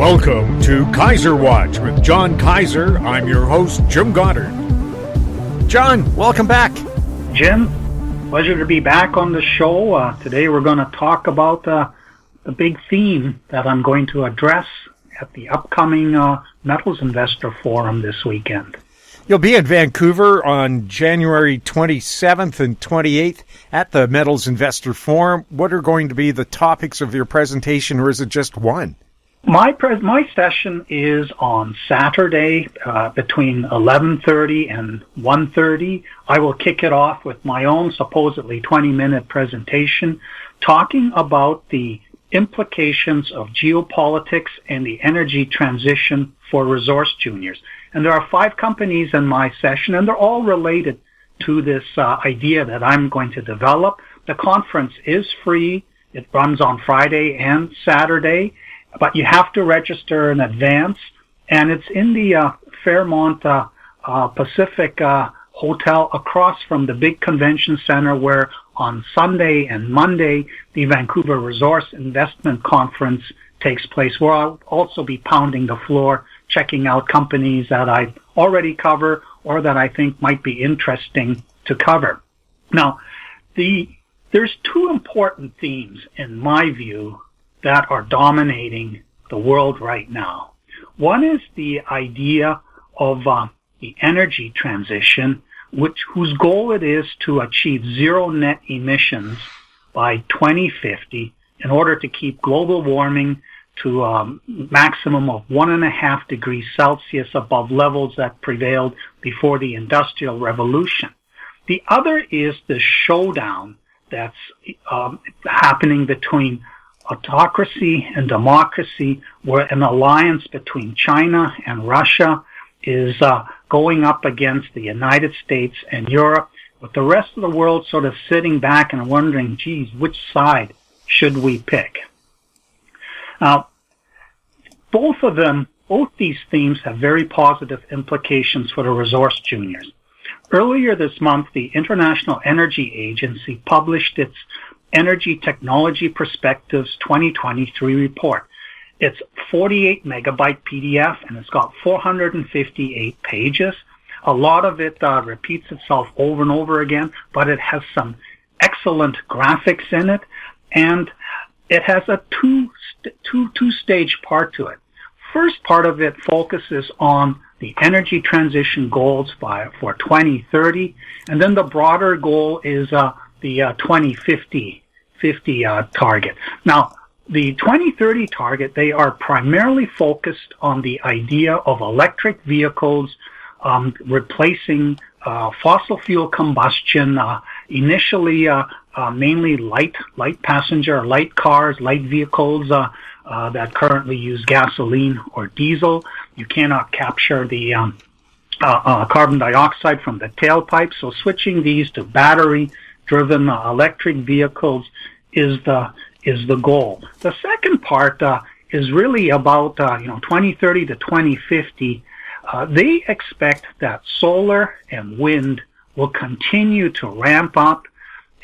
Welcome to Kaiser Watch with John Kaiser. I'm your host, Jim Goddard. John, welcome back. Jim, pleasure to be back on the show. Today we're going to talk about the big theme that I'm going to address at the upcoming Metals Investor Forum this weekend. You'll be in Vancouver on January 27th and 28th at the Metals Investor Forum. What are going to be the topics of your presentation, or is it just one? My session is on Saturday between 11:30 and 1:30. I will kick it off with my own supposedly 20-minute presentation talking about the implications of geopolitics and the energy transition for resource juniors. And there are 5 companies in my session, and they're all related to this idea that I'm going to develop. The conference is free. It runs on Friday and Saturday, but you have to register in advance, and it's in the Fairmont Pacific Hotel across from the big convention center, where on Sunday and Monday the Vancouver Resource Investment Conference takes place, where I'll also be pounding the floor, checking out companies that I already cover or that I think might be interesting to cover. Now, there's 2 important themes, in my view, that are dominating the world right now. One is the idea of the energy transition, whose goal it is to achieve zero net emissions by 2050 in order to keep global warming to a maximum of 1.5 degrees Celsius above levels that prevailed before the Industrial Revolution. The other is the showdown that's happening between autocracy and democracy, where an alliance between China and Russia is going up against the United States and Europe, with the rest of the world sort of sitting back and wondering, geez, which side should we pick? Now, both these themes have very positive implications for the resource juniors. Earlier this month, the International Energy Agency published its Energy Technology Perspectives 2023 report. It's 48 megabyte PDF, and it's got 458 pages. A lot of it repeats itself over and over again, but it has some excellent graphics in it, and it has a two-stage part to it. First part of it focuses on the energy transition goals for 2030, and then the broader goal is the 2050 target. Now, the 2030 target, they are primarily focused on the idea of electric vehicles replacing fossil fuel combustion, initially mainly light passenger, light cars, light vehicles that currently use gasoline or diesel. You cannot capture the carbon dioxide from the tailpipe, so switching these to battery-driven electric vehicles is the goal. The second part is really about 2030 to 2050. They expect that solar and wind will continue to ramp up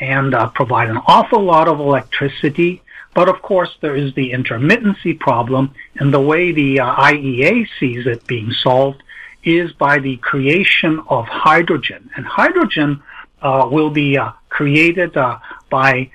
and provide an awful lot of electricity. But of course, there is the intermittency problem, and the way the IEA sees it being solved is by the creation of hydrogen. And hydrogen will be created by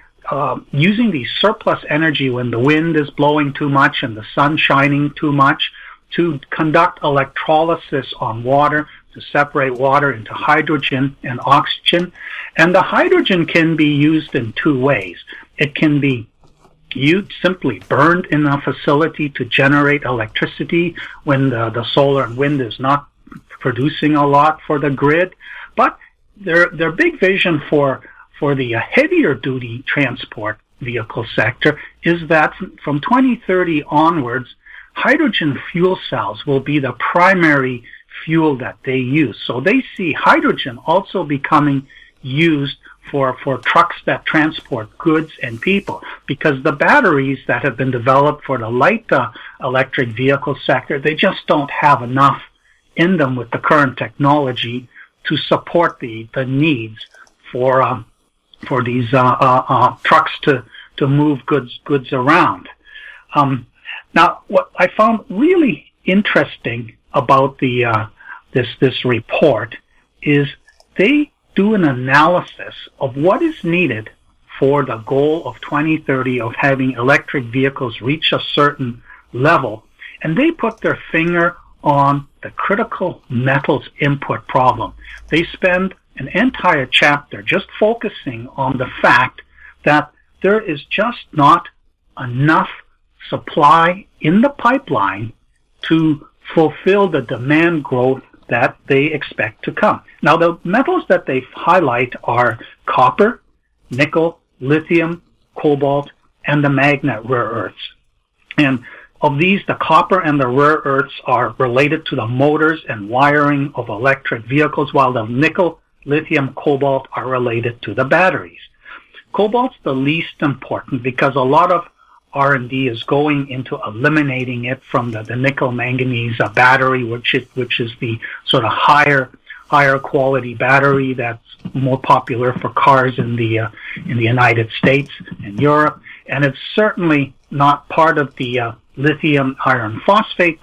using the surplus energy when the wind is blowing too much and the sun shining too much to conduct electrolysis on water to separate water into hydrogen and oxygen. And the hydrogen can be used in 2 ways. It can be simply burned in a facility to generate electricity when the solar and wind is not producing a lot for the grid. But their big vision for the heavier duty transport vehicle sector is that from 2030 onwards, hydrogen fuel cells will be the primary fuel that they use. So they see hydrogen also becoming used for trucks that transport goods and people, because the batteries that have been developed for the light electric vehicle sector, they just don't have enough in them with the current technology to support the needs for these trucks to move goods around. Now, what I found really interesting about this report is they do an analysis of what is needed for the goal of 2030 of having electric vehicles reach a certain level, and they put their finger on the critical metals input problem. They spend an entire chapter just focusing on the fact that there is just not enough supply in the pipeline to fulfill the demand growth that they expect to come. Now, the metals that they highlight are copper, nickel, lithium, cobalt, and the magnet rare earths. And of these, the copper and the rare earths are related to the motors and wiring of electric vehicles, while the nickel, lithium, cobalt are related to the batteries. Cobalt's the least important because a lot of R&D is going into eliminating it from the nickel manganese battery, which is the sort of higher quality battery that's more popular for cars in the United States and Europe, and it's certainly not part of the lithium iron phosphate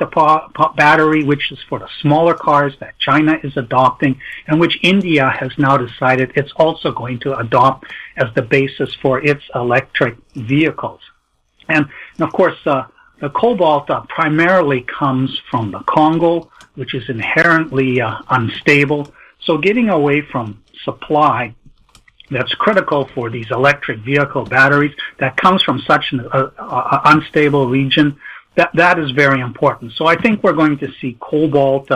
battery, which is for the smaller cars that China is adopting, and which India has now decided it's also going to adopt as the basis for its electric vehicles. And of course, the cobalt primarily comes from the Congo, which is inherently unstable. So getting away from supply that's critical for these electric vehicle batteries that comes from such an unstable region, that is very important. So I think we're going to see cobalt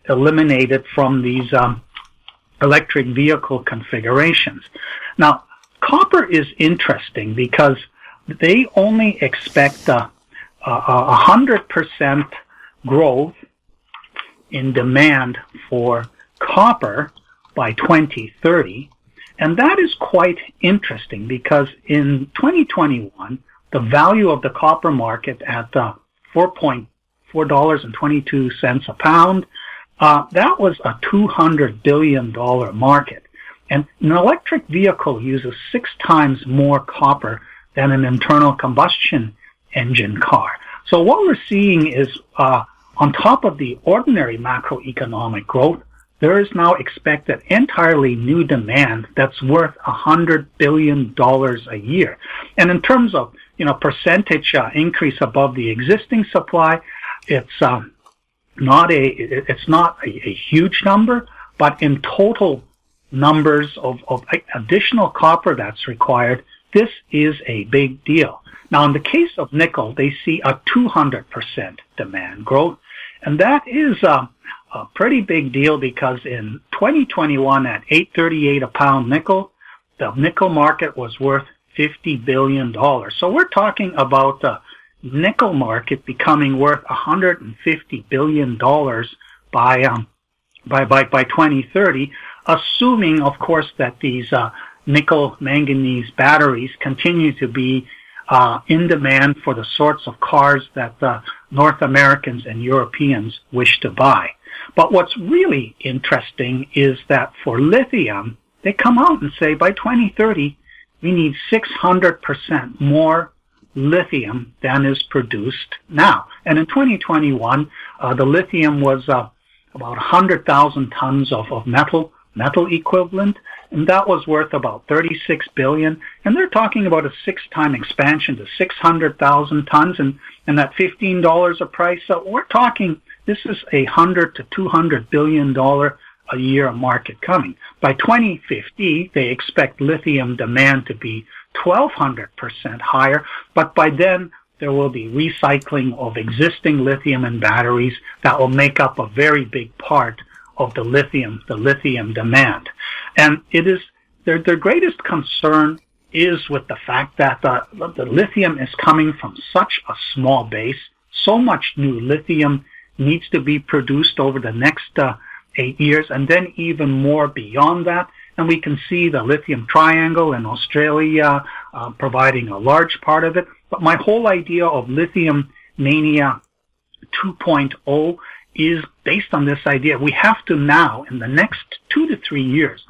eliminated from these electric vehicle configurations. Now, copper is interesting because they only expect 100% growth in demand for copper by 2030. And that is quite interesting because in 2021, the value of the copper market at $4.22 a pound, that was a $200 billion market. And an electric vehicle uses 6 times more copper than an internal combustion engine car. So what we're seeing is, on top of the ordinary macroeconomic growth, there is now expected entirely new demand that's worth $100 billion a year. And in terms of, percentage increase above the existing supply, it's not a huge number, but in total numbers of additional copper that's required, this is a big deal. Now, in the case of nickel, they see a 200% demand growth, and that is a pretty big deal because in 2021 at $8.38 a pound nickel, the nickel market was worth $50 billion. So we're talking about the nickel market becoming worth $150 billion by 2030, assuming, of course, that these nickel manganese batteries continue to be in demand for the sorts of cars that North Americans and Europeans wish to buy. But what's really interesting is that for lithium, they come out and say by 2030, we need 600% more lithium than is produced now. And in 2021, the lithium was about 100,000 tons of metal equivalent, and that was worth about $36 billion. And they're talking about a 6-time expansion to 600,000 tons and that $15 a price. So we're talking, this is a $100 to $200 billion a year market coming. By 2050, they expect lithium demand to be 1,200% higher, but by then there will be recycling of existing lithium in batteries that will make up a very big part of the lithium demand. And it is their greatest concern is with the fact that the lithium is coming from such a small base. So much new lithium needs to be produced over the next 8 years, and then even more beyond that. And we can see the lithium triangle in Australia providing a large part of it. But my whole idea of lithium mania 2.0 is based on this idea. We have to now, in the next 2 to 3 years,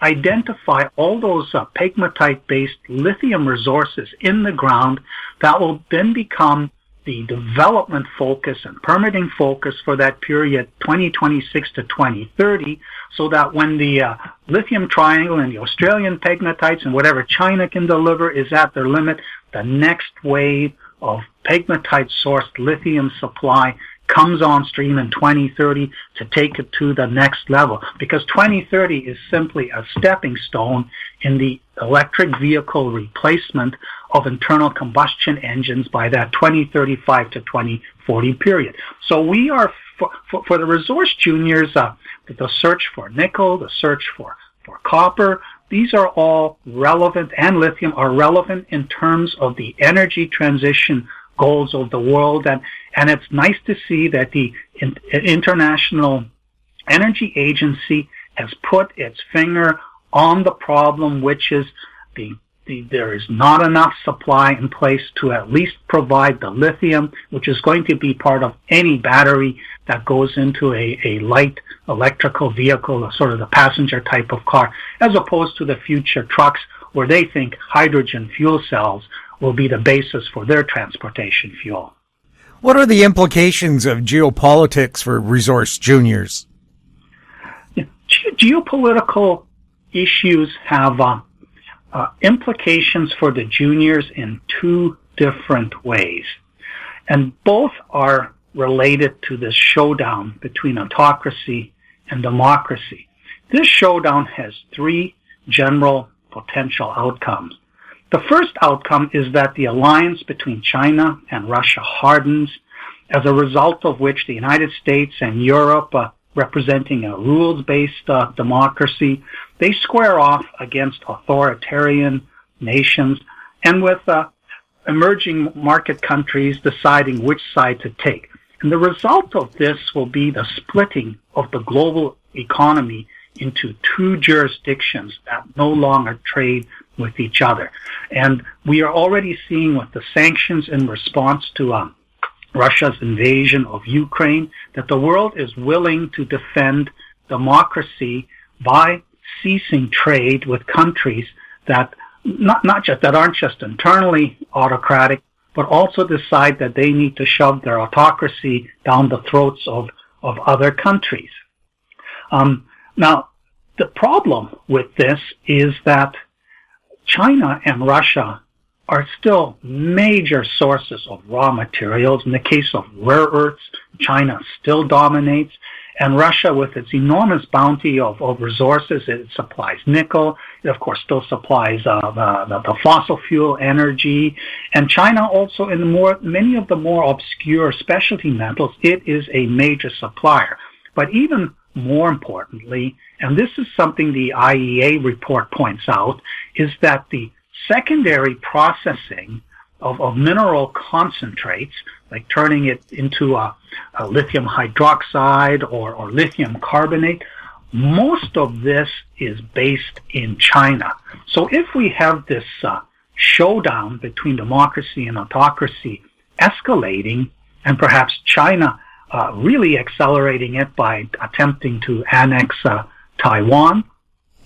identify all those pegmatite-based lithium resources in the ground that will then become the development focus and permitting focus for that period 2026 to 2030, so that when the lithium triangle and the Australian pegmatites and whatever China can deliver is at their limit, the next wave of pegmatite-sourced lithium supply comes on stream in 2030 to take it to the next level, because 2030 is simply a stepping stone in the electric vehicle replacement of internal combustion engines by that 2035 to 2040 period. So we are, for the resource juniors, the search for nickel, the search for copper, these are all relevant, and lithium are relevant in terms of the energy transition goals of the world, and it's nice to see that the International Energy Agency has put its finger on the problem, which is there is not enough supply in place to at least provide the lithium, which is going to be part of any battery that goes into a light electrical vehicle, sort of the passenger type of car, as opposed to the future trucks where they think hydrogen fuel cells will be the basis for their transportation fuel. What are the implications of geopolitics for resource juniors? Geopolitical issues have implications for the juniors in two different ways, and both are related to this showdown between autocracy and democracy. This showdown has three general potential outcomes. The first outcome is that the alliance between China and Russia hardens, as a result of which the United States and Europe, representing a rules-based democracy, they square off against authoritarian nations, and with emerging market countries deciding which side to take. And the result of this will be the splitting of the global economy into two jurisdictions that no longer trade with each other. And we are already seeing with the sanctions in response to Russia's invasion of Ukraine that the world is willing to defend democracy by ceasing trade with countries that that aren't just internally autocratic, but also decide that they need to shove their autocracy down the throats of other countries. Now, the problem with this is that China and Russia are still major sources of raw materials. In the case of rare earths, China still dominates, and Russia, with its enormous bounty of resources, it supplies nickel. It, of course, still supplies the fossil fuel energy. And China also, in many of the more obscure specialty metals, it is a major supplier. But even more importantly, and this is something the IEA report points out, is that the secondary processing of mineral concentrates, like turning it into a lithium hydroxide or lithium carbonate, most of this is based in China. So if we have this showdown between democracy and autocracy escalating, and perhaps China really accelerating it by attempting to annex Taiwan,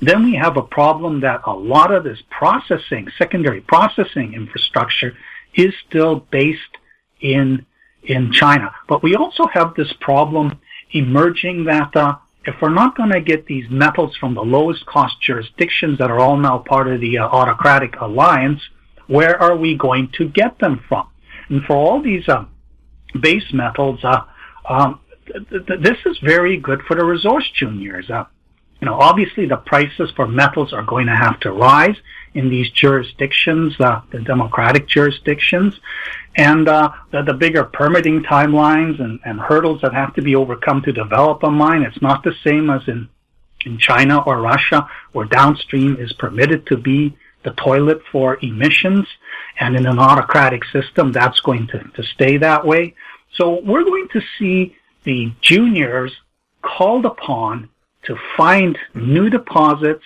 then we have a problem that a lot of this processing, secondary processing infrastructure is still based in China. But we also have this problem emerging that if we're not going to get these metals from the lowest cost jurisdictions that are all now part of the autocratic alliance, where are we going to get them from? And for all these base metals, this is very good for the resource juniors. Obviously the prices for metals are going to have to rise in these jurisdictions, the democratic jurisdictions, and the bigger permitting timelines and hurdles that have to be overcome to develop a mine. It's not the same as in China or Russia, where downstream is permitted to be the toilet for emissions, and in an autocratic system that's going to stay that way. So we're going to see the juniors called upon to find new deposits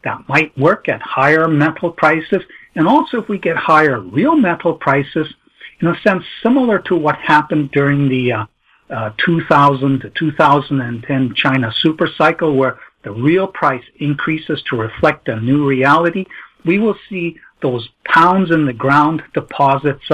that might work at higher metal prices, and also if we get higher real metal prices, in a sense similar to what happened during the 2000 to 2010 China super cycle, where the real price increases to reflect a new reality, we will see those pounds in the ground deposits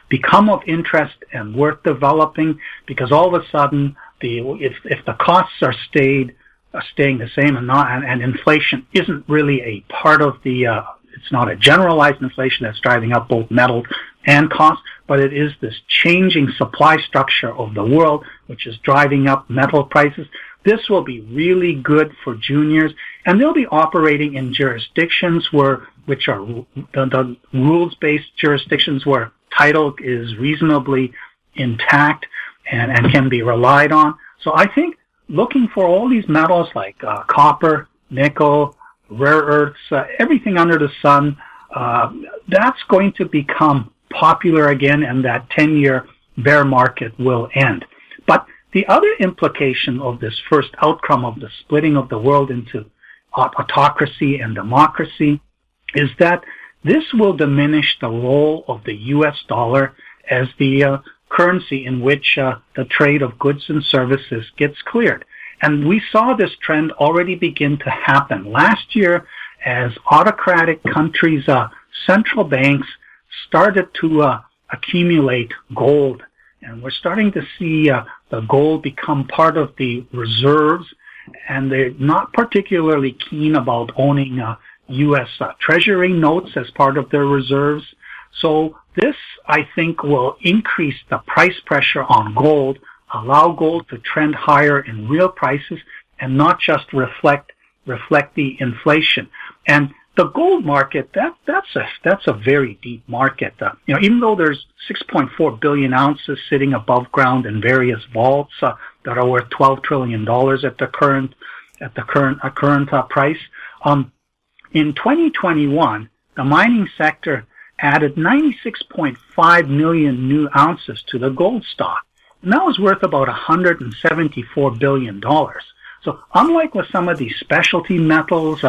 become of interest and worth developing, because all of a sudden, if the costs are staying the same and inflation isn't really a part of it's not a generalized inflation that's driving up both metals and costs, but it is this changing supply structure of the world which is driving up metal prices. This will be really good for juniors, and they'll be operating in jurisdictions which are the rules-based jurisdictions where title is reasonably intact and can be relied on. So I think looking for all these metals like copper, nickel, rare earths, everything under the sun, that's going to become popular again, and that 10-year bear market will end. But the other implication of this first outcome of the splitting of the world into autocracy and democracy is that this will diminish the role of the US dollar as the currency in which the trade of goods and services gets cleared. And we saw this trend already begin to happen last year as autocratic countries' central banks started to accumulate gold. And we're starting to see the gold become part of the reserves, and they're not particularly keen about owning U.S. Treasury notes as part of their reserves. So this, I think, will increase the price pressure on gold, allow gold to trend higher in real prices and not just reflect the inflation. And the gold market, that's a very deep market. Even though there's 6.4 billion ounces sitting above ground in various vaults that are worth $12 trillion at the current price. In 2021, the mining sector added 96.5 million new ounces to the gold stock, and that was worth about $174 billion. So unlike with some of these specialty metals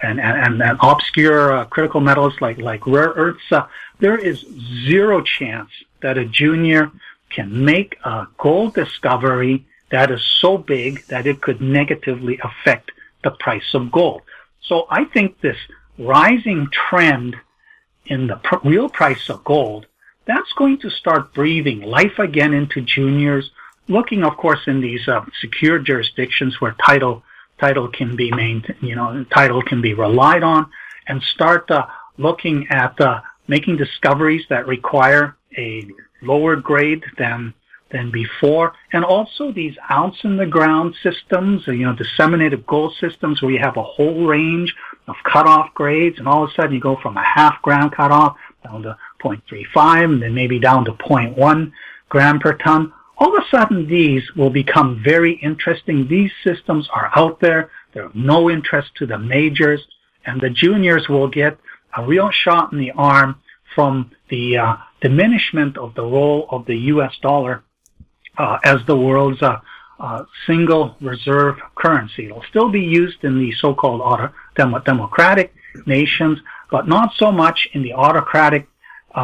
and obscure critical metals like rare earths, there is zero chance that a junior can make a gold discovery that is so big that it could negatively affect the price of gold. So I think this rising trend in the real price of gold, that's going to start breathing life again into juniors, looking, of course, in these secure jurisdictions where title can be maintained, title can be relied on, and start looking at making discoveries that require a lower grade than before, and also these ounce in the ground systems, disseminated gold systems where you have a whole range of cutoff grades, and all of a sudden you go from a half gram cutoff down to 0.35, and then maybe down to 0.1 gram per ton. All of a sudden, these will become very interesting. These systems are out there. They're of no interest to the majors, and the juniors will get a real shot in the arm from the diminishment of the role of the U.S. dollar as the world's single reserve currency. It'll still be used in the so-called democratic nations, but not so much in the autocratic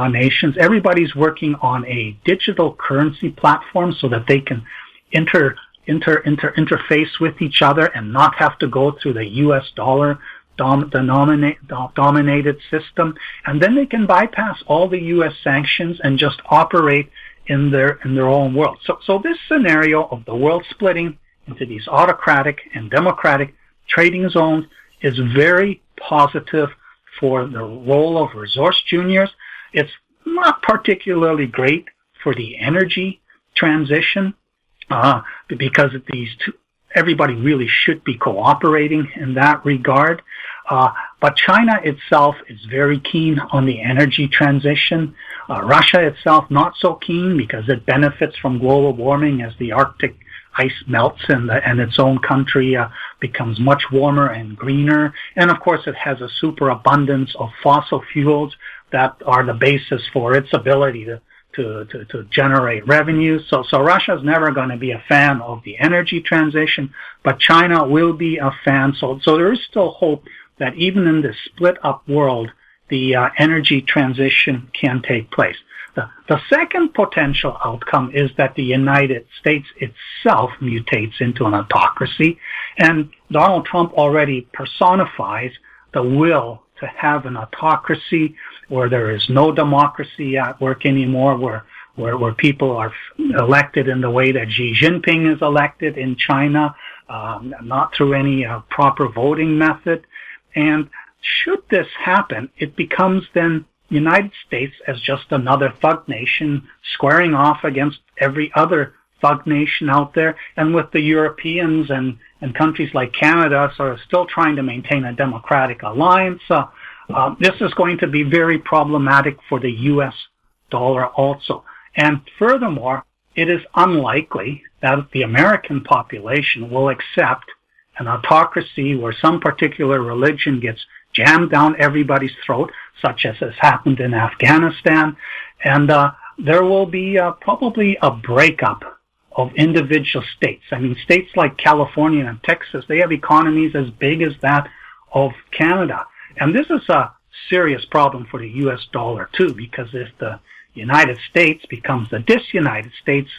nations. Everybody's working on a digital currency platform so that they can interface with each other and not have to go through the U.S. dollar dominated system. And then they can bypass all the U.S. sanctions and just operate in their own world. So this scenario of the world splitting into these autocratic and democratic trading zones is very positive for the role of resource juniors. It's not particularly great for the energy transition because everybody really should be cooperating in that regard. But China itself is very keen on the energy transition. Russia itself not so keen because it benefits from global warming as the Arctic ice melts and its own country becomes much warmer and greener. And of course it has a superabundance of fossil fuels that are the basis for its ability to generate revenue. So Russia's never going to be a fan of the energy transition, but China will be a fan. So there is still hope that even in this split up world, the energy transition can take place. The second potential outcome is that the United States itself mutates into an autocracy, and Donald Trump already personifies the will to have an autocracy where there is no democracy at work anymore, where people are elected in the way that Xi Jinping is elected in China, not through any proper voting method. And should this happen, it becomes then United States as just another thug nation squaring off against every other thug nation out there. And with the Europeans and countries like Canada sort of still trying to maintain a democratic alliance, this is going to be very problematic for the U.S. dollar also. And furthermore, it is unlikely that the American population will accept an autocracy where some particular religion gets jammed down everybody's throat, such as has happened in Afghanistan. And there will be probably a breakup of individual states. I mean, states like California and Texas, they have economies as big as that of Canada. And this is a serious problem for the U.S. dollar, too, because if the United States becomes the disunited States,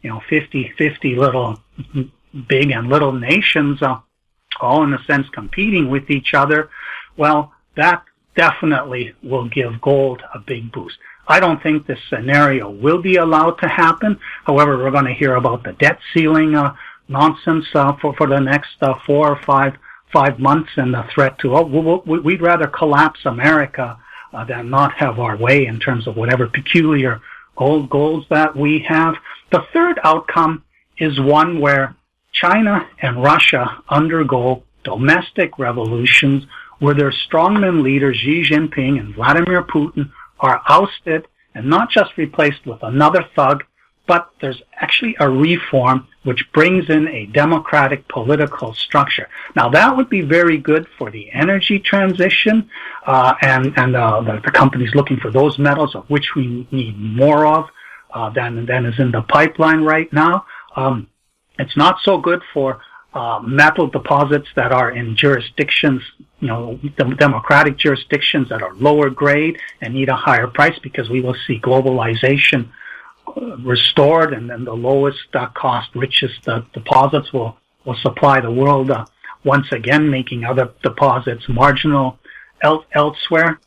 50-50 little big and little nations, all in a sense competing with each other, well, that definitely will give gold a big boost. I don't think this scenario will be allowed to happen. However, we're going to hear about the debt ceiling nonsense for the next 4 or 5 months, and the threat to, we'd rather collapse America than not have our way in terms of whatever peculiar goals that we have. The third outcome is one where China and Russia undergo domestic revolutions where their strongman leaders Xi Jinping and Vladimir Putin are ousted and not just replaced with another thug, but there's actually a reform which brings in a democratic political structure. Now, that would be very good for the energy transition, and the companies looking for those metals, of which we need more of than is in the pipeline right now. It's not so good for metal deposits that are in jurisdictions, democratic jurisdictions that are lower grade and need a higher price, because we will see globalization restored, and then the lowest cost, richest deposits will supply the world once again, making other deposits marginal elsewhere.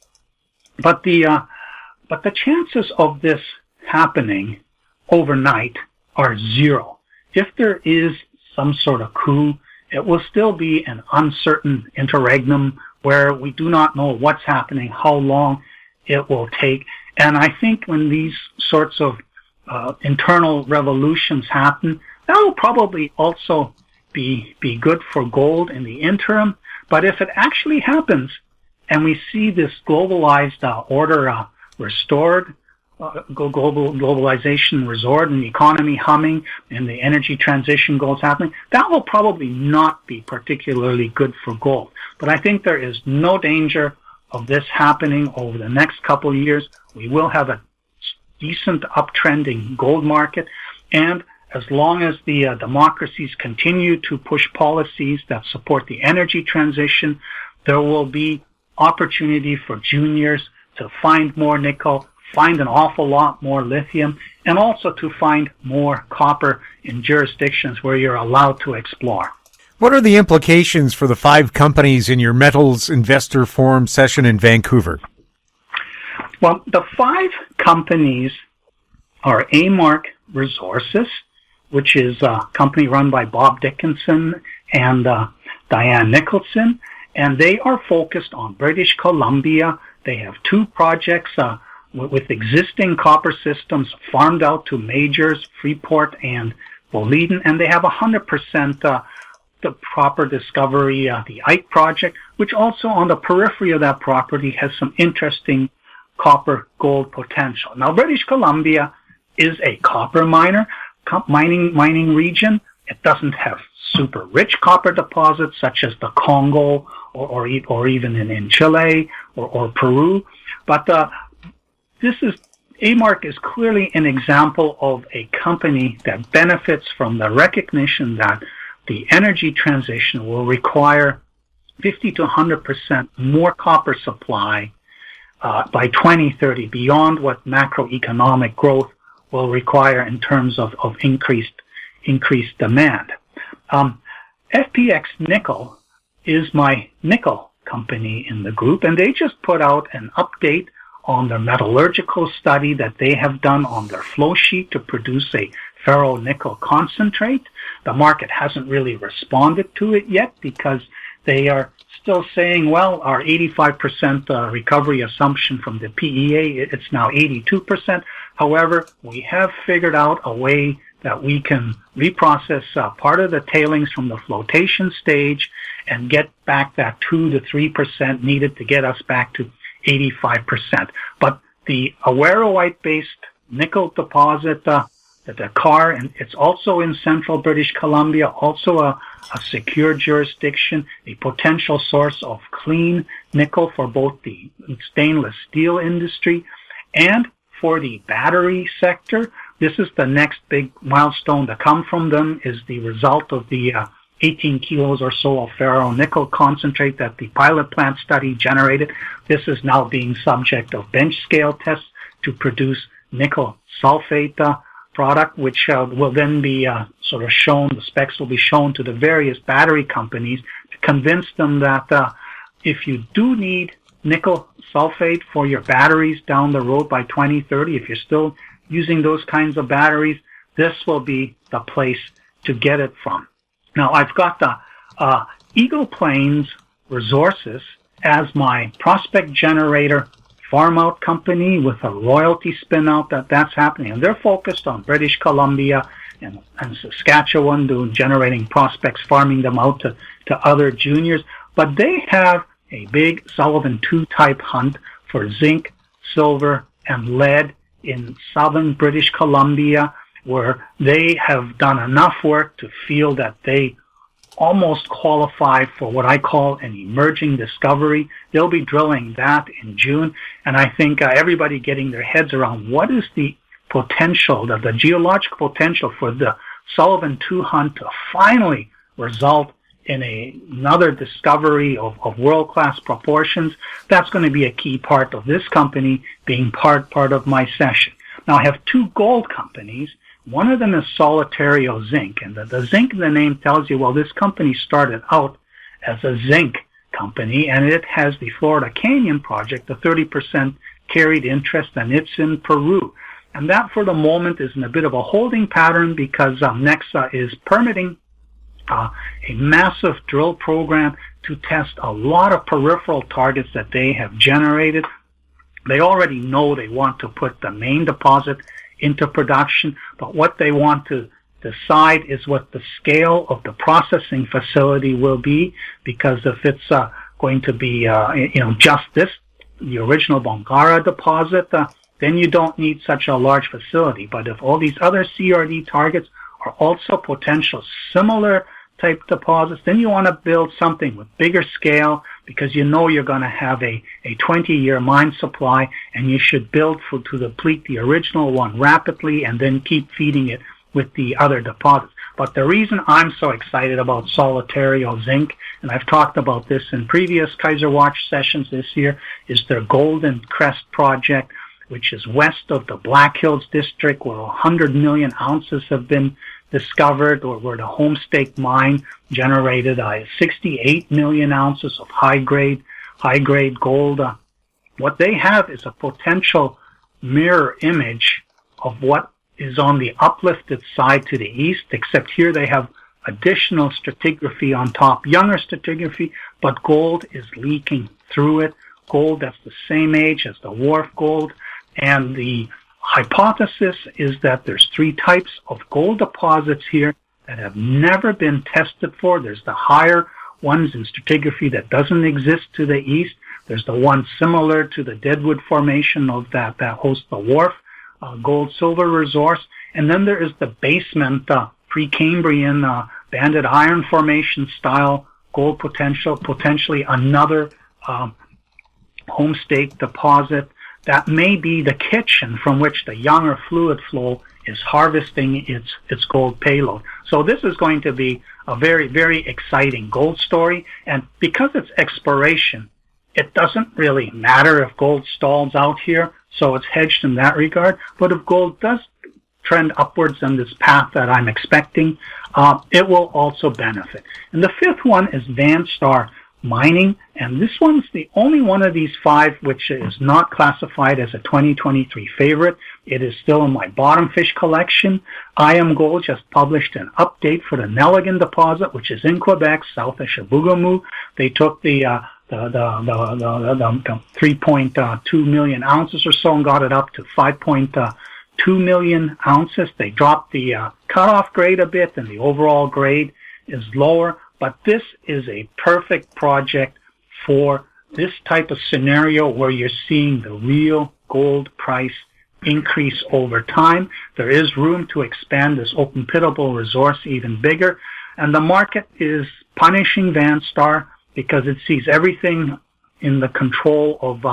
But the chances of this happening overnight are zero. If there is some sort of coup, it will still be an uncertain interregnum where we do not know what's happening, how long it will take. And I think when these sorts of internal revolutions happen, that will probably also be good for gold in the interim. But if it actually happens and we see this globalized order restored, globalization restored, and the economy humming, and the energy transition goals happening, that will probably not be particularly good for gold. But I think there is no danger of this happening over the next couple of years. We will have a decent uptrending gold market, and as long as the democracies continue to push policies that support the energy transition, there will be opportunity for juniors to find more nickel, find an awful lot more lithium, and also to find more copper in jurisdictions where you're allowed to explore. What are the implications for the 5 companies in your Metals Investor Forum session in Vancouver? Well, the 5 companies are A-Mark Resources, which is a company run by Bob Dickinson and Diane Nicholson, and they are focused on British Columbia. They have 2 projects with existing copper systems farmed out to majors, Freeport and Boliden, and they have 100% the proper discovery, the Ike project, which also on the periphery of that property has some interesting copper gold potential. Now, British Columbia is a copper mining region. It doesn't have super rich copper deposits such as the Congo or even in Chile or Peru, but A-Mark is clearly an example of a company that benefits from the recognition that the energy transition will require 50 to 100% more copper supply by 2030, beyond what macroeconomic growth will require in terms of increased demand. FPX Nickel is my nickel company in the group, and they just put out an update on their metallurgical study that they have done on their flow sheet to produce a ferro-nickel concentrate. The market hasn't really responded to it yet because they are still saying, well, our 85% recovery assumption from the PEA, it's now 82%. However, we have figured out a way that we can reprocess part of the tailings from the flotation stage and get back that 2 to 3% needed to get us back to 85%. But the Awaroite-based nickel deposit, the Dakar, and it's also in central British Columbia, also a secure jurisdiction, a potential source of clean nickel for both the stainless steel industry and for the battery sector. This is the next big milestone to come from them, is the result of the 18 kilos or so of ferro-nickel concentrate that the pilot plant study generated. This is now being subject of bench scale tests to produce nickel sulfate product, which will then be sort of shown, the specs will be shown to the various battery companies to convince them that if you do need nickel sulfate for your batteries down the road by 2030, if you're still using those kinds of batteries, this will be the place to get it from. Now, I've got the Eagle Plains Resources as my prospect generator farm out company with a royalty spin out that's happening. And they're focused on British Columbia and Saskatchewan, generating prospects, farming them out to other juniors. But they have a big Sullivan II type hunt for zinc, silver, and lead in southern British Columbia, where they have done enough work to feel that they almost qualify for what I call an emerging discovery. They'll be drilling that in June, and I think everybody getting their heads around what is the potential, the geological potential for the Sullivan II hunt to finally result in another discovery of world-class proportions. That's going to be a key part of this company being part of my session. Now, I have two gold companies. One of them is Solitario Zinc, and the zinc in the name tells you, well, this company started out as a zinc company, and it has the Florida Canyon project, a 30% carried interest, and it's in Peru. And that, for the moment, is in a bit of a holding pattern because Nexa is permitting a massive drill program to test a lot of peripheral targets that they have generated. They already know they want to put the main deposit into production, but what they want to decide is what the scale of the processing facility will be, because if it's going to be just this, the original Bongara deposit, then you don't need such a large facility. But if all these other CRD targets are also potential similar type deposits, then you want to build something with bigger scale, because you know you're going to have a 20-year mine supply, and you should build to deplete the original one rapidly and then keep feeding it with the other deposits. But the reason I'm so excited about Solitario Zinc, and I've talked about this in previous Kaiser Watch sessions this year, is their Golden Crest project, which is west of the Black Hills district, where 100 million ounces have been discovered, or where the Homestake mine generated 68 million ounces of high-grade gold. What they have is a potential mirror image of what is on the uplifted side to the east, except here they have additional stratigraphy on top, younger stratigraphy, but gold is leaking through it, gold that's the same age as the Wharf gold, and the hypothesis is that there's three types of gold deposits here that have never been tested for. There's the higher ones in stratigraphy that doesn't exist to the east. There's the one similar to the Deadwood Formation of that hosts the Wharf gold-silver resource. And then there is the basement Precambrian banded iron formation style gold potential, potentially another Homestake deposit. That may be the kitchen from which the younger fluid flow is harvesting its gold payload. So this is going to be a very, very exciting gold story. And because it's exploration, it doesn't really matter if gold stalls out here, so it's hedged in that regard. But if gold does trend upwards on this path that I'm expecting, it will also benefit. And the fifth one is Vanstar mining, and this one's the only one of these five which is not classified as a 2023 favorite. It is still in my bottom fish collection. IAMGOLD just published an update for the Nelligan deposit, which is in Quebec, south of Chibougamau. They took the 3.2 million ounces or so and got it up to 5.2 million ounces. They dropped the cutoff grade a bit, and the overall grade is lower. But this is a perfect project for this type of scenario where you're seeing the real gold price increase over time. There is room to expand this open pitable resource even bigger. And the market is punishing Vanstar because it sees everything in the control of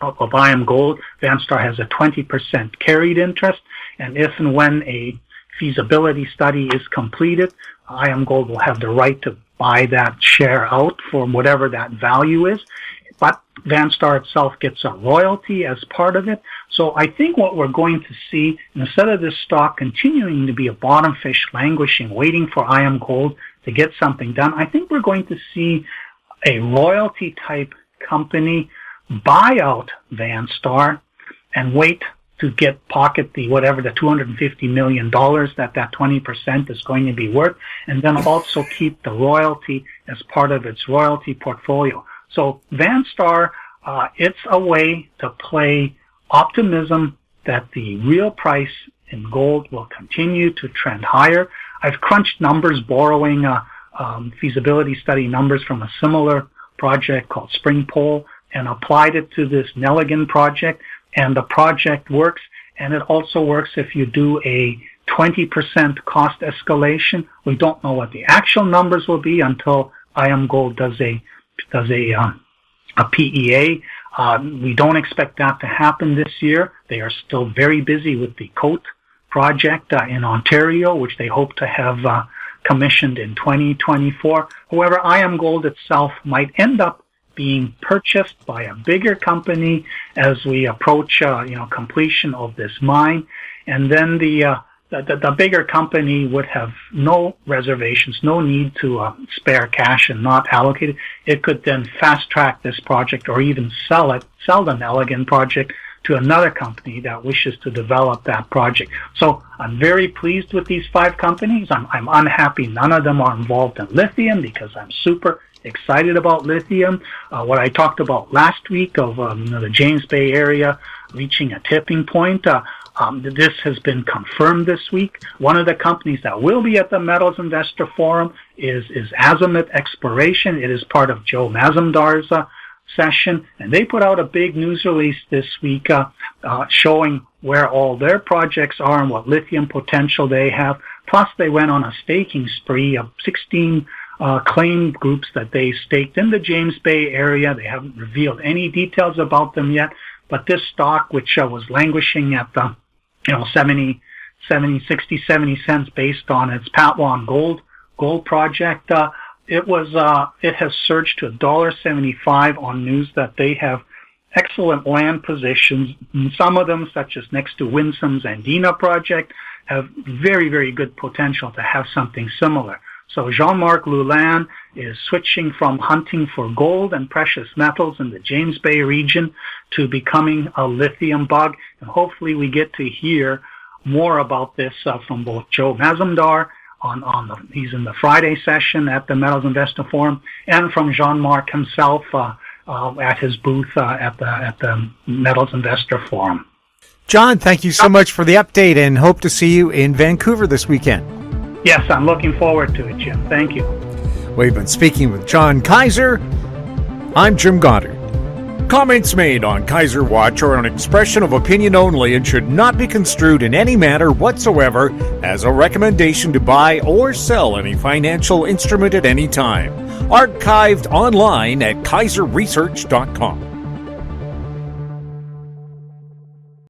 IAMGOLD. Vanstar has a 20% carried interest. And if and when a feasibility study is completed, IAMGOLD will have the right to buy that share out for whatever that value is. But Vanstar itself gets a royalty as part of it. So I think what we're going to see, instead of this stock continuing to be a bottom fish languishing, waiting for IAMGOLD to get something done, I think we're going to see a royalty type company buy out Vanstar and wait to pocket the $250 million that 20% is going to be worth, and then also keep the royalty as part of its royalty portfolio. So Vanstar, it's a way to play optimism that the real price in gold will continue to trend higher. I've crunched numbers borrowing feasibility study numbers from a similar project called Springpole and applied it to this Nelligan project. And the project works, and it also works if you do a 20% cost escalation. We don't know what the actual numbers will be until IAMGOLD does a PEA. We don't expect that to happen this year. They are still very busy with the Cote project in Ontario, which they hope to have commissioned in 2024. However, IAMGOLD itself might end up being purchased by a bigger company as we approach, completion of this mine, and then the bigger company would have no reservations, no need to spare cash and not allocate it. It could then fast track this project or even sell the Nelligan project to another company that wishes to develop that project. So I'm very pleased with these five companies. I'm unhappy none of them are involved in lithium because I'm super excited about lithium. What I talked about last week of the James Bay area reaching a tipping point, this has been confirmed this week. One of the companies that will be at the Metals Investor Forum is Azimuth Exploration. It is part of Joe Mazumdar's session, and they put out a big news release this week showing where all their projects are and what lithium potential they have. Plus, they went on a staking spree of 16 claim groups that they staked in the James Bay area. They haven't revealed any details about them yet, but this stock, which was languishing at the 70 cents based on its Patwan gold project, it has surged to $1.75 on news that they have excellent land positions. And some of them, such as next to Winsome's Andina project, have very, very good potential to have something similar. So Jean-Marc Loulan is switching from hunting for gold and precious metals in the James Bay region to becoming a lithium bug. And hopefully we get to hear more about this from both Joe Mazumdar he's in the Friday session at the Metals Investor Forum, and from Jean-Marc himself at his booth at the Metals Investor Forum. John, thank you so much for the update and hope to see you in Vancouver this weekend. Yes, I'm looking forward to it, Jim. Thank you. We've been speaking with John Kaiser. I'm Jim Goddard. Comments made on Kaiser Watch are an expression of opinion only and should not be construed in any manner whatsoever as a recommendation to buy or sell any financial instrument at any time. Archived online at kaiserresearch.com.